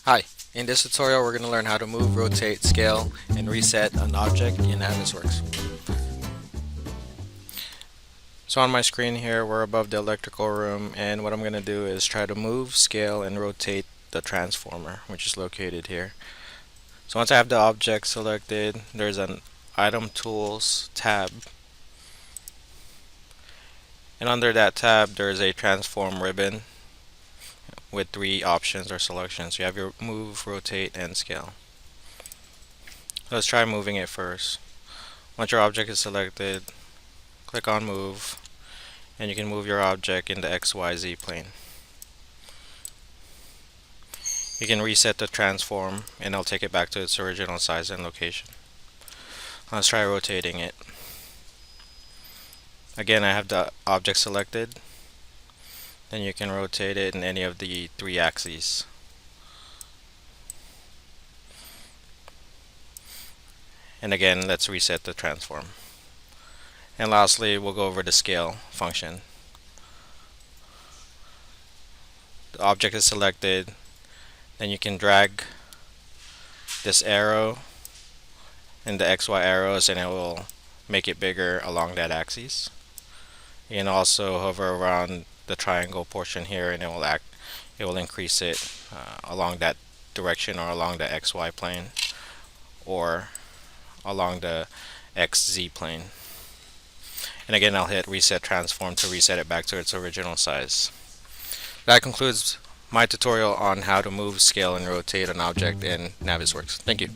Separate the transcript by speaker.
Speaker 1: Hi, in this tutorial we're going to learn how to move, rotate, scale, and reset an object in Navisworks. So on my screen here we're above the electrical room, and what I'm going to do is try to move, scale, and rotate the transformer, which is located here. So once I have the object selected, there's an Item Tools tab, and under that tab there's a transform ribbon with three options or selections. You have your move, rotate, and scale. Let's try moving it first. Once your object is selected, click on move, and you can move your object in the XYZ plane. You can reset the transform and it'll take it back to its original size and location. Let's try rotating it. Again, I have the object selected. Then you can rotate it in any of the three axes. And again, let's reset the transform. And lastly, we'll go over the scale function. The object is selected, then you can drag this arrow and the XY arrows and it will make it bigger along that axis. You can also hover around the triangle portion here and it will increase it along that direction or along the XY plane or along the XZ plane. And again, I'll hit reset transform to reset it back to its original size. That concludes my tutorial on how to move, scale, and rotate an object in Navisworks. Thank you.